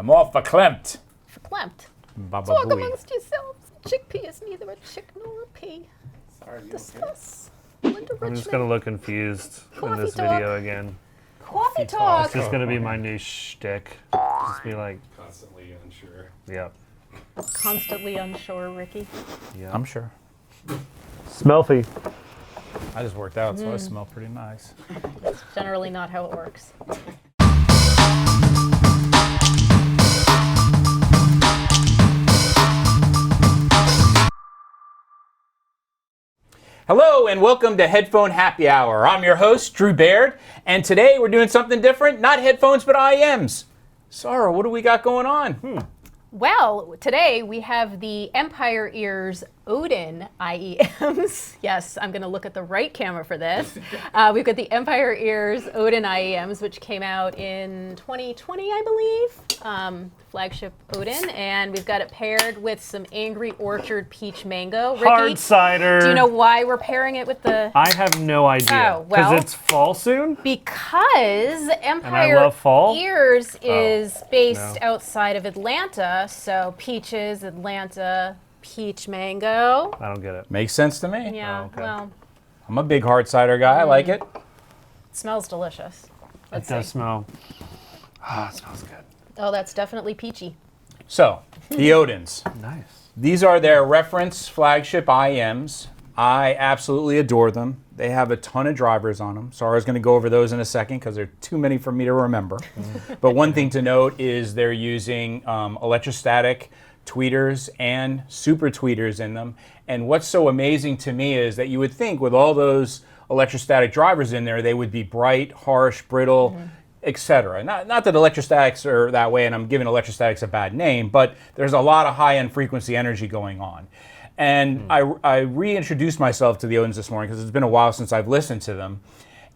I'm all verklempt. Verklempt. Baba Talk booey. amongst yourselves. Chickpea is neither a chick nor a pea. Sorry, you Discuss. Linda I'm just Richmond. gonna look confused in Coffee this talk. video again. Coffee talk. It's just gonna be my new shtick. Just be like, constantly unsure. yep. Constantly unsure, Ricky. Yep. I'm sure. Smelfy. I just worked out, so I smell pretty nice. That's generally not how it works. Hello and welcome to Headphone Happy Hour. I'm your host, Drew Baird, and today we're doing something different. Not headphones, but IEMs. Sarah, what do we got going on? Well, today we have the Empire Ears Odin IEMs. Yes, I'm going to look at the right camera for this. We've got the Empire Ears Odin IEMs, which came out in 2020, I believe. Flagship Odin, and we've got it paired with some Angry Orchard Peach Mango. Ricky, Hard cider. do you know why we're pairing it with the... I have no idea. Oh, well- it's fall soon? Because I Empire love fall? Ears is based no. outside of Atlanta, so peaches, Atlanta, peach mango. I don't get it. Makes sense to me. Yeah, okay. well, I'm a big hard cider guy. I like it. it smells delicious. It does smell. Ah, it smells good. Oh, that's definitely peachy. So, the Odins. Nice. These are their reference flagship IEMs. I absolutely adore them. They have a ton of drivers on them. Sarah's going to go over those in a second because they're too many for me to remember. But one thing to note is they're using electrostatic tweeters and super tweeters in them. And what's so amazing to me is that you would think with all those electrostatic drivers in there, they would be bright, harsh, brittle, etc. Not that electrostatics are that way, and I'm giving electrostatics a bad name, but there's a lot of high-end frequency energy going on. And I reintroduced myself to the Odins this morning because it's been a while since I've listened to them.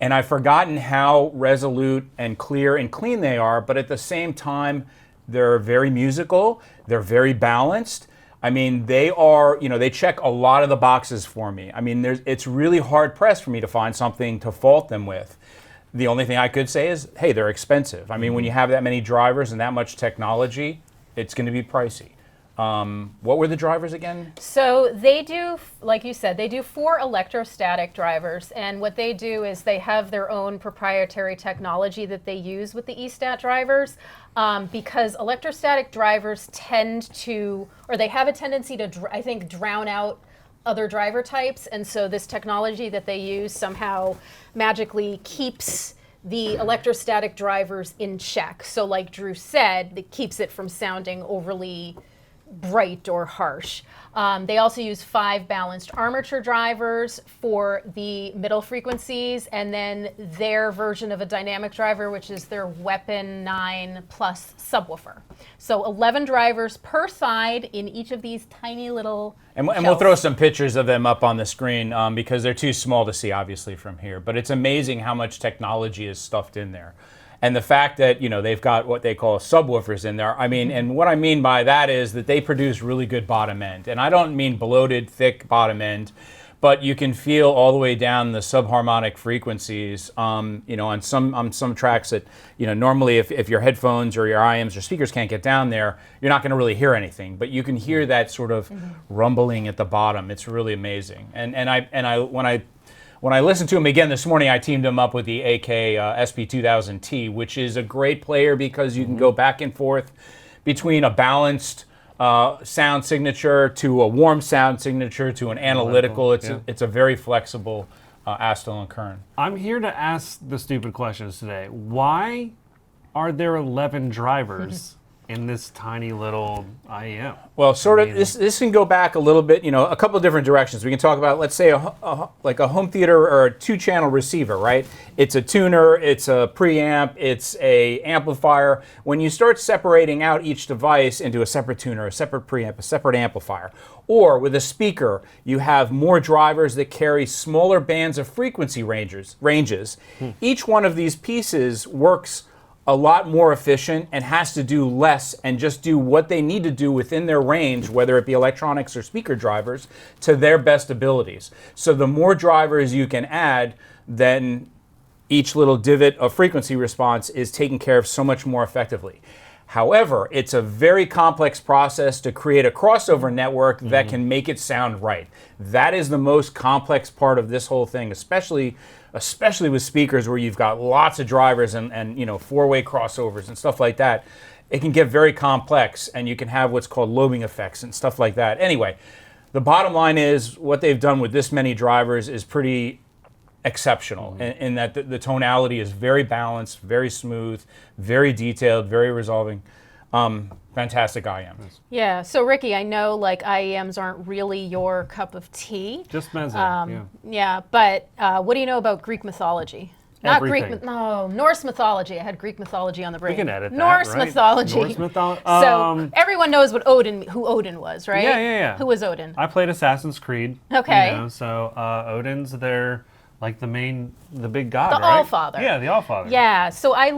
And I've forgotten how resolute and clear and clean they are, but at the same time, they're very musical, they're very balanced. I mean, they are, they check a lot of the boxes for me. I mean, it's really hard pressed for me to find something to fault them with. The only thing I could say is, hey, they're expensive. I mean, when you have that many drivers and that much technology, it's going to be pricey. What were the drivers again? So they do, like you said, they do 4 electrostatic drivers, and what they do is they have their own proprietary technology that they use with the E-stat drivers, because electrostatic drivers tend to, or they have a tendency to, I think, drown out other driver types, and so this technology that they use somehow magically keeps the electrostatic drivers in check. So like Drew said, it keeps it from sounding overly bright or harsh. They also use 5 balanced armature drivers for the middle frequencies, and then their version of a dynamic driver, which is their Weapon 9 Plus subwoofer. So 11 drivers per side in each of these tiny little And we'll shells. throw some pictures of them up on the screen because they're too small to see, obviously, from here. But it's amazing how much technology is stuffed in there. And the fact that, they've got what they call subwoofers in there. I mean, and what I mean by that is that they produce really good bottom end. And I don't mean bloated, thick bottom end, but you can feel all the way down the subharmonic frequencies, on some tracks that, normally if your headphones or your IEMs or speakers can't get down there, you're not going to really hear anything. But you can hear that sort of rumbling at the bottom. It's really amazing. When I listened to him again this morning, I teamed him up with the AK SP2000T, which is a great player because you can go back and forth between a balanced sound signature to a warm sound signature to an analytical. It's a very flexible Astle and Kern. I'm here to ask the stupid questions today. Why are there 11 drivers in this tiny little IEM? Well, this can go back a little bit, a couple of different directions. We can talk about, let's say, like a home theater or a 2-channel receiver, right? It's a tuner, it's a preamp, it's a amplifier. When you start separating out each device into a separate tuner, a separate preamp, a separate amplifier, or with a speaker, you have more drivers that carry smaller bands of frequency ranges. Each one of these pieces works a lot more efficient and has to do less and just do what they need to do within their range, whether it be electronics or speaker drivers, to their best abilities. So the more drivers you can add, then each little divot of frequency response is taken care of so much more effectively. However, it's a very complex process to create a crossover network that can make it sound right. That is the most complex part of this whole thing, especially with speakers where you've got lots of drivers and you know, four-way crossovers and stuff like that. It can get very complex, and you can have what's called lobing effects and stuff like that. Anyway, the bottom line is what they've done with this many drivers is pretty exceptional in that the tonality is very balanced, very smooth, very detailed, very resolving. Fantastic IEMs. Yeah, so Ricky, I know like IEMs aren't really your cup of tea. Just mezzo, Yeah, but what do you know about Greek mythology? Not Everything. Greek, no, Norse mythology. I had Greek mythology on the brain. We can edit that, Norse right? mythology. Norse mythology. So everyone knows who Odin was, right? Yeah. Who was Odin? I played Assassin's Creed. Okay. You know, so Odin's like the big god, The right? All-Father. Yeah, the All-Father. Yeah, so I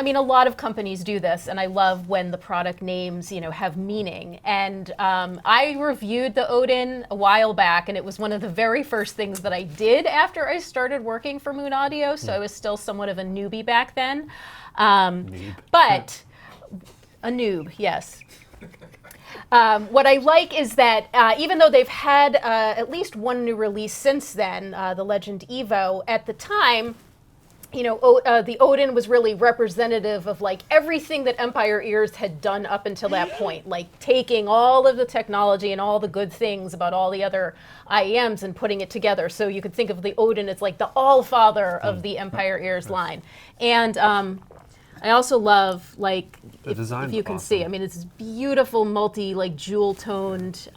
mean, a lot of companies do this, and I love when the product names, you know, have meaning. And I reviewed the Odin a while back, and it was one of the very first things that I did after I started working for Moon Audio, so I was still somewhat of a newbie back then. But a noob, yes. What I like is that even though they've had at least one new release since then, the Legend Evo, at the time, you know, the Odin was really representative of like everything that Empire Ears had done up until that point, like taking all of the technology and all the good things about all the other IEMs and putting it together. So you could think of the Odin as like the All-Father of the Empire Ears line. And I also love, like, The design if you is can awesome. see, I mean, it's this beautiful like jewel-toned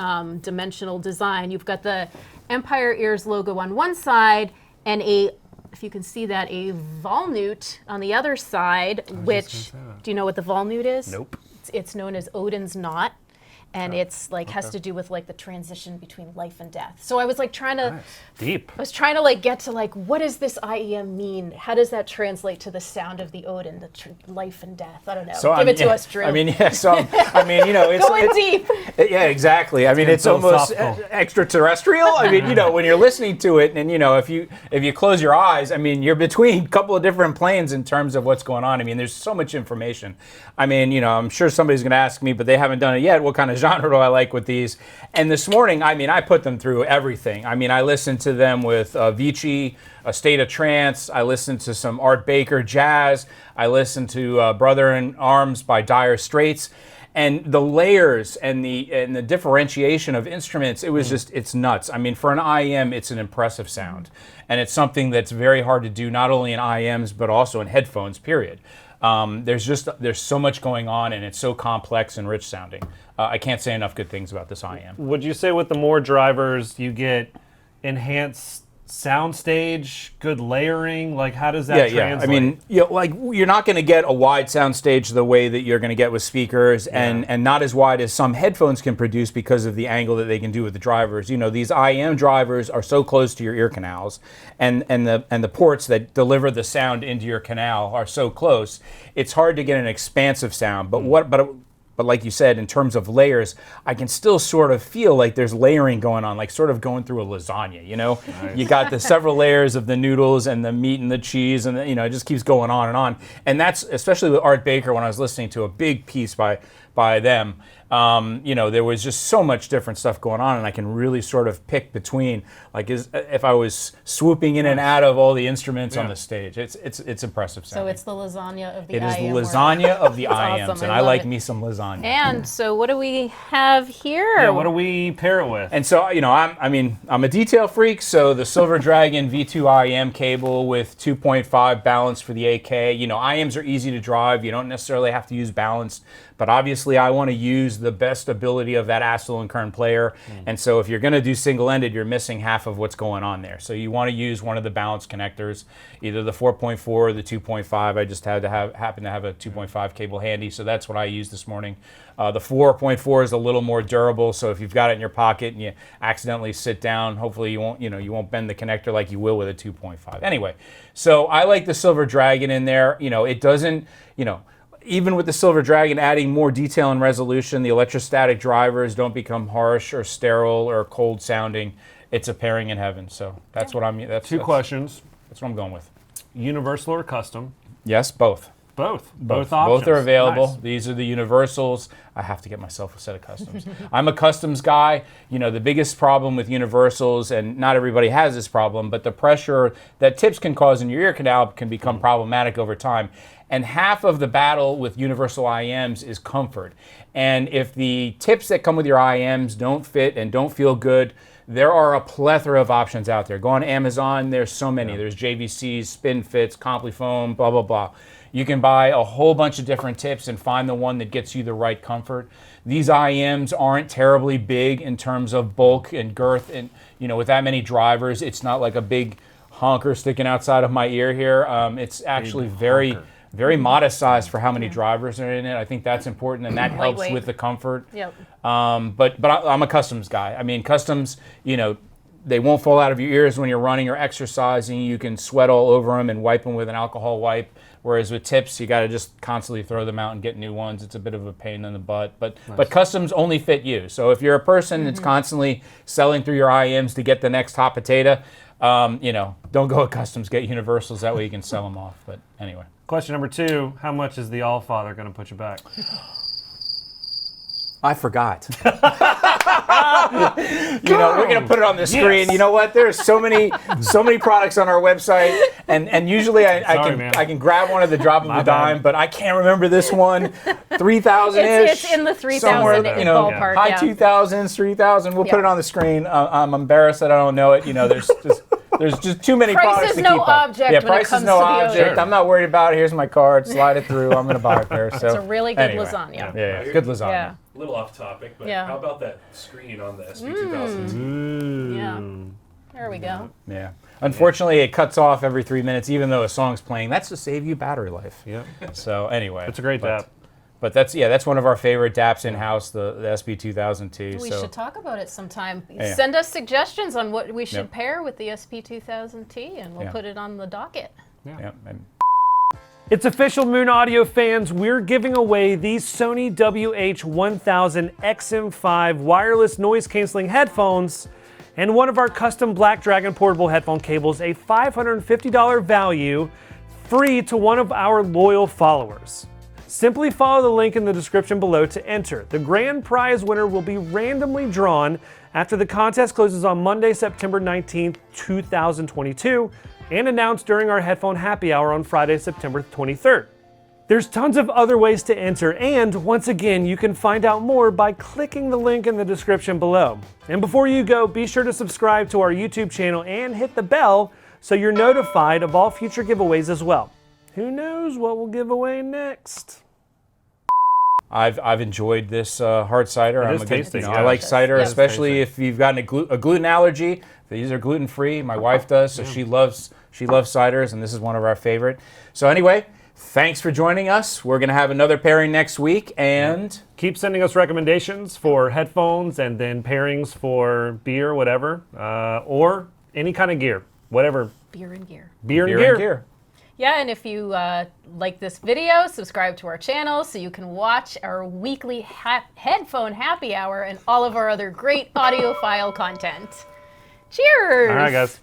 dimensional design. You've got the Empire Ears logo on one side and if you can see that, a Volnute on the other side, which, do you know what the Volnute is? Nope. It's known as Odin's Knot. And it's like has to do with like the transition between life and death. So I was like trying to Deep. I was trying to like get to like, what does this IEM mean? How does that translate to the sound of the Odin, the life and death? I don't know. So Give it to us, Drew. I mean, yeah. So I mean, you know, it's Going deep. Yeah, exactly. I mean, it's almost philosophical. extraterrestrial. I mean, you know, when you're listening to it, and you know, if you close your eyes, I mean, you're between a couple of different planes in terms of what's going on. I mean, there's so much information. I mean, you know, I'm sure somebody's going to ask me, but they haven't done it yet. What kind of genre do I like with these? And this morning, I mean, I put them through everything. I mean, I listened to them with Vici, A State of Trance. I listened to some Art Baker jazz. I listened to Brother in Arms by Dire Straits. And the layers and the differentiation of instruments, it was just, it's nuts. I mean, for an IEM, it's an impressive sound. And it's something that's very hard to do, not only in IEMs, but also in headphones, period. There's so much going on, and it's so complex and rich sounding. I can't say enough good things about this IEM. Would you say with the more drivers, you get enhanced soundstage, good layering? Like, how does that translate? I mean, you know, like, you're not going to get a wide soundstage the way that you're going to get with speakers, and not as wide as some headphones can produce because of the angle that they can do with the drivers. You know, these IEM drivers are so close to your ear canals, and the ports that deliver the sound into your canal are so close. It's hard to get an expansive sound. But like you said, in terms of layers, I can still sort of feel like there's layering going on, like sort of going through a lasagna, you know? Nice. You got the several layers of the noodles and the meat and the cheese, and you know, it just keeps going on and on. And that's, especially with Art Baker, when I was listening to a big piece by them, you know, there was just so much different stuff going on, and I can really sort of pick between, like, if I was swooping in and out of all the instruments on the stage. It's impressive sounding. So it's the lasagna of the It IEM is the world. lasagna of the IEMs, awesome. and I I love like it. me some lasagna. And so what do we have here? Yeah, what do we pair it with? And so, you know, I'm a detail freak, so the Silver Dragon V2 IEM cable with 2.5 balanced for the AK. You know, IEMs are easy to drive. You don't necessarily have to use balanced, but obviously I want to use the best ability of that Astle and Kern player. And so if you're going to do single-ended, you're missing half of what's going on there. So you want to use one of the balanced connectors, either the 4.4 or the 2.5. I just happen to have a 2.5 cable handy, so that's what I used this morning. The 4.4 is a little more durable, so if you've got it in your pocket and you accidentally sit down, hopefully you won't bend the connector like you will with a 2.5. Anyway, so I like the Silver Dragon in there. You know, it doesn't, you know, even with the Silver Dragon adding more detail and resolution, the electrostatic drivers don't become harsh or sterile or cold sounding. It's a pairing in heaven. So that's what I'm. Two questions. That's what I'm going with. Universal or custom? Yes, both. Both options. Both are available. Nice. These are the universals. I have to get myself a set of customs. I'm a customs guy. You know, the biggest problem with universals, and not everybody has this problem, but the pressure that tips can cause in your ear canal can become problematic over time. And half of the battle with universal IEMs is comfort. And if the tips that come with your IEMs don't fit and don't feel good, there are a plethora of options out there. Go on Amazon, there's so many. There's JVCs, Spin Fits, CompliFoam, blah, blah, blah. You can buy a whole bunch of different tips and find the one that gets you the right comfort. These IEMs aren't terribly big in terms of bulk and girth, and you know, with that many drivers, it's not like a big honker sticking outside of my ear here. It's actually very modest size for how many drivers are in it. I think that's important, and that helps Lightweight. with the comfort. Yep. But I'm a customs guy. I mean, customs, you know, they won't fall out of your ears when you're running or exercising. You can sweat all over them and wipe them with an alcohol wipe. Whereas with tips, you got to just constantly throw them out and get new ones. It's a bit of a pain in the butt. But customs only fit you. So if you're a person that's constantly selling through your IEMs to get the next hot potato, you know, don't go with customs. Get universals. That way you can sell them off. But anyway. Question number 2, how much is the Allfather going to put you back? I forgot. You know, we're gonna put it on the screen. Yes. You know what? There's so many products on our website, and usually I can grab one at the drop of a dime, but I can't remember this one. 3,000-ish. It's in the 3,000 somewhere, you know, ballpark. high Yeah. 2,000s, 3,000. We'll put it on the screen. I'm embarrassed that I don't know it. You know, there's just too many Price products is to no keep up. object Yeah, when it price comes is no to the object. odor. I'm not worried about it. Here's my card. Slide it through. I'm gonna buy it there. So It's a really good anyway. lasagna. Yeah, good lasagna. Yeah. A little off topic, but Yeah. how about that screen on the SP2000? Ooh. Yeah. There we go. Yeah. Unfortunately, it cuts off every 3 minutes, even though a song's playing. That's to save you battery life. Yep. So anyway, It's a great DAP. But that's one of our favorite DAPs in house, the SP2000T. We should talk about it sometime. Yeah. Send us suggestions on what we should Yep. pair with the SP2000T, and we'll Yeah. put it on the docket. Yeah, and It's official, Moon Audio fans. We're giving away these Sony WH-1000 XM5 wireless noise canceling headphones and one of our custom Black Dragon portable headphone cables, a $550 value, free to one of our loyal followers. Simply follow the link in the description below to enter. The grand prize winner will be randomly drawn after the contest closes on Monday, September 19th, 2022, and announced during our Headphone Happy Hour on Friday, September 23rd. There's tons of other ways to enter, and once again, you can find out more by clicking the link in the description below. And before you go, be sure to subscribe to our YouTube channel and hit the bell so you're notified of all future giveaways as well. Who knows what we'll give away next? I've enjoyed this hard cider. It I'm is a good, tasty, you know, yeah. I like cider, Yeah. especially if you've gotten a gluten allergy. These are gluten free. My wife does, so she loves ciders, and this is one of our favorite. So anyway, thanks for joining us. We're gonna have another pairing next week, and Keep sending us recommendations for headphones and then pairings for beer, whatever, or any kind of gear, whatever. Beer and gear. Beer and beer gear. and gear. Yeah, and if you like this video, subscribe to our channel so you can watch our weekly Headphone Happy Hour and all of our other great audiophile content. Cheers! All right, guys.